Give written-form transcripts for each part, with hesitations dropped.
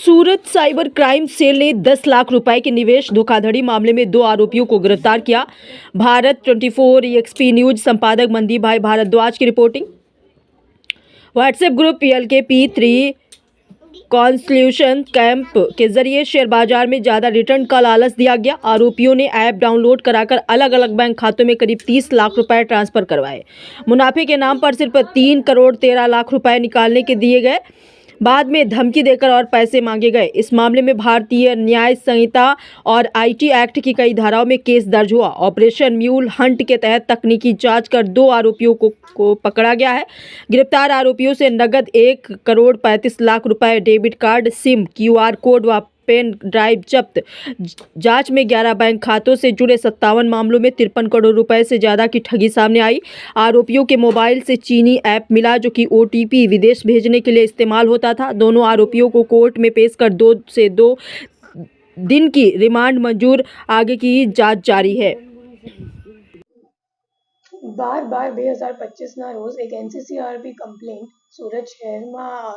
सूरत cyber crime cell ने 10 लाख रुपए के निवेश धोखाधड़ी मामले में 2 आरोपियों को गिरफ्तार किया। भारत 24 EXP न्यूज संपादक मनदीप भाई भारद्वाज की रिपोर्टिंग। WhatsApp group PLKP3 consultation camp के जरिए शेयर बाजार में ज्यादा रिटर्न का लालच दिया गया। आरोपियों ने ऐप डाउनलोड कराकर अलग अलग बैंक खातों में करीब 30 लाख रुपए ट्रांसफर करवाए। मुनाफे के नाम पर सिर्फ 3 करोड़ 13 लाख रुपए निकालने के दिए गए। बाद में धमकी देकर और पैसे मांगे गए। इस मामले में भारतीय न्याय संहिता और IT एक्ट की कई धाराओं में केस दर्ज हुआ। ऑपरेशन म्यूल हंट के तहत तकनीकी जांच कर 2 आरोपियों को पकड़ा गया है। गिरफ्तार आरोपियों से नगद 1 करोड़ 35 लाख रुपए, debit card, SIM, QR code व पेन ड्राइव जब्त। जांच में 11 बैंक खातों से जुड़े 57 मामलों में 53 करोड़ रुपए से ज्यादा की ठगी सामने आई। आरोपियों के मोबाइल से चीनी ऐप मिला जो कि OTP विदेश भेजने के लिए इस्तेमाल होता था। दोनों आरोपियों को कोर्ट में पेश कर 2 से 2 दिन की रिमांड मंजूर। आगे की जांच जारी है। 12/12/2025 રોજ એક NCCRP કમ્પ્લેન્ટ સુરત શહેરમાં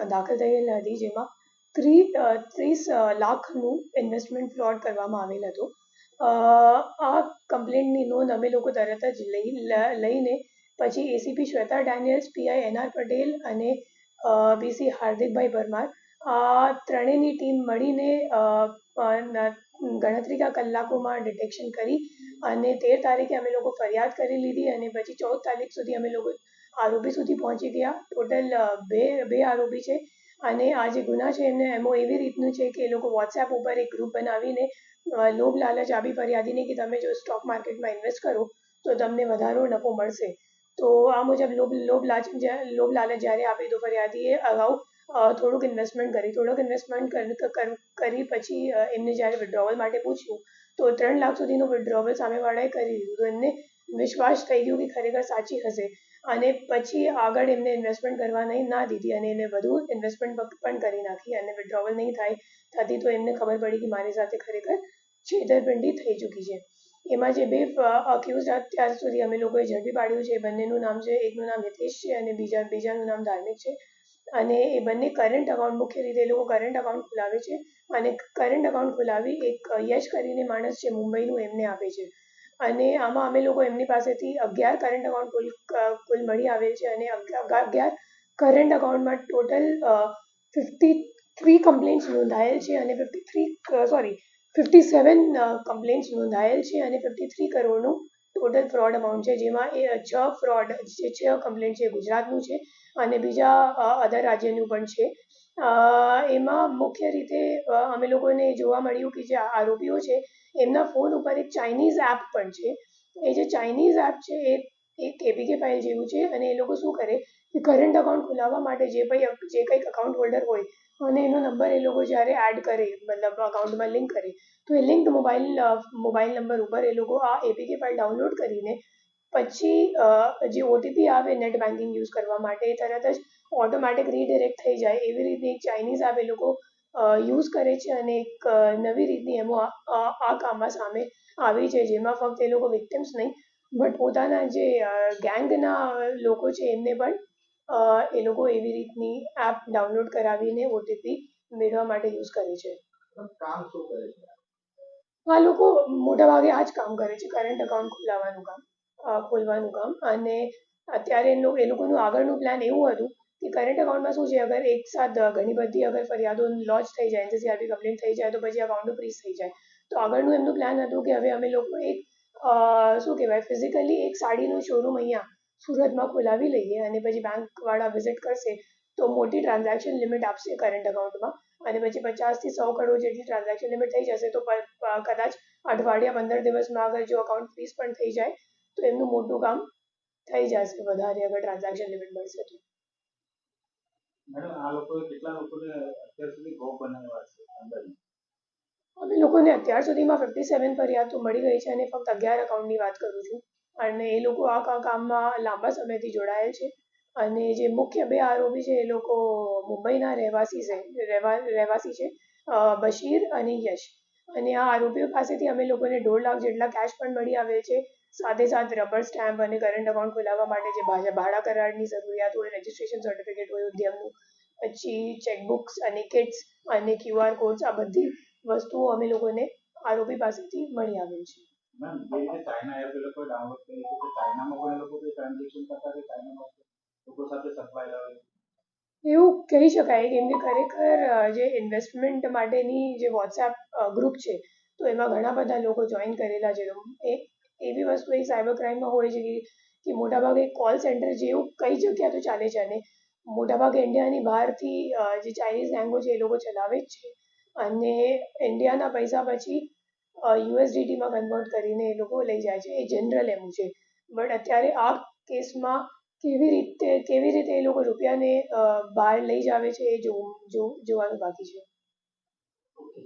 દાખલ થયેલ હતી, જેમાં 30 લાખનું ઇન્વેસ્ટમેન્ટ ફ્રોડ કરવામાં આવેલ હતું. આ કમ્પ્લેન્ટની નોંધ અમે લોકો તરત જ લઈને પછી ACP Shweta Daniels, PI NR Patel અને PC હાર્દિકભાઈ પરમાર આ ત્રણેયની ટીમ મળીને ગણતરીના કલાકોમાં ડિટેક્શન કરી અને 13 તારીખે અમે લોકો ફરિયાદ કરી લીધી અને પછી 14 તારીખ સુધી અમે લોકો આરોપી સુધી પહોંચી ગયા. ટોટલ બે આરોપી છે અને આ જે ગુના છે એમને એમો એવી રીતનું છે કે એ લોકો વોટ્સએપ ઉપર એક ગ્રુપ બનાવીને લોભ લાલચ આપી ફરિયાદીને કે તમે જો સ્ટોક માર્કેટમાં ઇન્વેસ્ટ કરો તો તમને વધારો નફો મળશે. તો આ મુજબ લોભ લાલચ જ્યારે આપી તો ફરિયાદીએ અગાઉ થોડુંક ઇન્વેસ્ટમેન્ટ કરી પછી એમને જ્યારે વિડ્રોવલ માટે પૂછ્યું તો 3 લાખ સુધીનું વિડ્રોવલ સામેવાળાએ કરી દીધું. તો એમને વિશ્વાસ થઈ ગયો કે ખરેખર સાચી હશે અને પછી આગળ એમને ઇન્વેસ્ટમેન્ટ કરવા ના દીધી અને એને વધુ ઇન્વેસ્ટમેન્ટ પણ કરી નાખી અને વિડ્રોવલ નહીં થતી તો એમને ખબર પડી કે મારી સાથે ખરેખર છેતરપિંડી થઈ ચૂકી છે. એમાં જે 2 અક્યુઝ અત્યાર સુધી અમે લોકોએ ઝડપી પાડ્યું છે, બંનેનું નામ છે, એકનું નામ હિતેશ છે અને બીજાનું નામ ધાર્મિક છે. અને એ બંને કરંટ અકાઉન્ટ, મુખ્ય રીતે એ લોકો કરંટ અકાઉન્ટ ખોલાવે છે અને કરંટ અકાઉન્ટ ખોલાવી એક યશ કરીને માણસ છે મુંબઈનું એમને આપે છે. અને આમાં અમે લોકો એમની પાસેથી 11 કરંટ અકાઉન્ટ કુલ મળી આવેલ છે અને 11 કરંટ અકાઉન્ટમાં ટોટલ 53 કમ્પ્લેન્ટ્સ નોંધાયેલ છે અને 57 કમ્પ્લેન્ટ્સ નોંધાયેલ છે અને 53 કરોડનું ટોટલ ફ્રોડ અમાઉન્ટ છે, જેમાં એ 6 કમ્પ્લેન્ટ છે ગુજરાતનું છે અને બીજા અધર રાજ્યનું પણ છે. એમાં મુખ્ય રીતે અમે લોકોને જોવા મળ્યું કે જે આરોપીઓ છે એમના ફોન ઉપર એક ચાઇનીઝ એપ પણ છે. એ જે ચાઇનીઝ એપ છે એ એક APK ફાઇલ જેવું છે અને એ લોકો શું કરે કે કરંટ અકાઉન્ટ ખોલાવવા માટે જે કંઈક અકાઉન્ટ હોલ્ડર હોય અને એનો નંબર એ લોકો જ્યારે એડ કરે, મતલબ અકાઉન્ટમાં લિંક કરે તો એ લિંક્ડ મોબાઈલ નંબર ઉપર એ લોકો આ APK ફાઇલ ડાઉનલોડ કરીને પછી જે OTP આવે નેટ બેન્કિંગ યુઝ કરવા માટે એ તરત જ ઓટોમેટિક રીડિરેક્ટ થઈ જાય એવી રીતની એક ચાઇનીઝ એપ એ લોકો યુઝ કરે છે અને એક નવી રીતની એમાં આ કામમાં સામે આવી છે, જેમાં ફક્ત એ લોકો વિક્ટિમ્સ નહીં બટ પોતાના જે ગેંગના લોકો છે એમને પણ એ લોકો એવી રીતની એપ ડાઉનલોડ કરાવીને OTP મેળવવા માટે યુઝ કરે છે. કામ શું કરે છે આ લોકો મોટાભાગે આ જ કામ કરે છે, કરંટ અકાઉન્ટ ખોલવાનું કામ. અને અત્યારે એ લોકોનું આગળનું પ્લાન એવું હતું કે કરંટ અકાઉન્ટમાં શું છે, અગર એક સાથ ઘણી બધી અગર ફરિયાદો લોન્ચ થઈ જાય, NCCRP કમ્પ્લેન્ટ થઈ જાય તો પછી અકાઉન્ટ ફ્રીઝ થઈ જાય. તો આગળનું એમનું પ્લાન હતું કે હવે અમે લોકો એક શું કહેવાય ફિઝિકલી એક સાડીનું શોરૂમ અહીંયા સુરતમાં ખોલાવી લઈએ અને પછી બેંકવાળા વિઝિટ કરશે તો મોટી ટ્રાન્ઝેક્શન લિમિટ આપશે કરંટ અકાઉન્ટમાં અને પછી 50 થી 100 કરોડ જેટલી ટ્રાન્ઝેક્શન લિમિટ થઈ જશે તો કદાચ અઠવાડિયા 15 દિવસમાં અગર જો અકાઉન્ટ ફ્રીઝ પણ થઈ જાય તો એમનું મોટું કામ થઈ જશે વધારે અગર ટ્રાન્ઝેક્શન લિમિટ મળશે તો. મેડમ આ લોકોએ કેટલા લોકોને અત્યાર સુધી ભોગ બનાવ્યા છે અંદાજે? અમે લોકોને અત્યાર સુધીમાં 57 ફરિયાદો મળી ગઈ છે અને ફક્ત 11 અકાઉન્ટની વાત કરું છું અને એ લોકો આ કામમાં લાંબા સમયથી જોડાયેલ છે. અને જે મુખ્ય 2 આરોપી છે એ લોકો મુંબઈના રહેવાસી છે, બશીર અને યશ. અને આ આરોપીઓ પાસેથી અમે લોકોને 1.5 લાખ જેટલા કેશ પણ મળી આવેલ છે, સાથે રબર સ્ટેમ્પ અને કરંટ અકાઉન્ટ ખોલાવવા માટે જે ભાડા કરારની જરૂરિયાત હોય, રજિસ્ટ્રેશન સર્ટિફિકેટ હોય ઉદ્યમનું પછી ચેકબુક્સ અને કિટ્સ અને QR કોડ્સ આ બધી વસ્તુઓ અમે લોકોને આરોપી પાસેથી મળી આવેલ છે. મેમ જે રીતે ચાઇના એપ એ લોકોએ ડાઉનલોડ કરી છે તો ચાઇનામાં પણ એ લોકો કોઈ ટ્રાન્ઝેક્શન કરતા કે ચાઇનામાં લોકો સાથે સંકળાયેલા હોય? એવું કહી શકાય કેમ કે ખરેખર જે ઇન્વેસ્ટમેન્ટ માટેની જે વોટ્સએપ ગ્રુપ છે તો એમાં ઘણા બધા લોકો જોઈન કરેલા છે. એ એવી વસ્તુ એ સાયબર ક્રાઇમમાં હોય છે કે મોટાભાગે કોલ સેન્ટર જેવું કઈ જગ્યા તો ચાલે છે અને મોટાભાગે ઇન્ડિયાની બહારથી જે ચાઇનીઝ લેંગ્વેજ એ લોકો ચલાવે જ છે અને ઇન્ડિયાના પૈસા પછી USDTમાં કન્વર્ટ કરીને એ લોકો લઈ જાય છે. એ જનરલ એમ છે. બટ અત્યારે આ કેસમાં કેવી રીતે એ લોકો રૂપિયાને બહાર લઈ જાવે છે એ જોવાનું બાકી છે. ઓકે.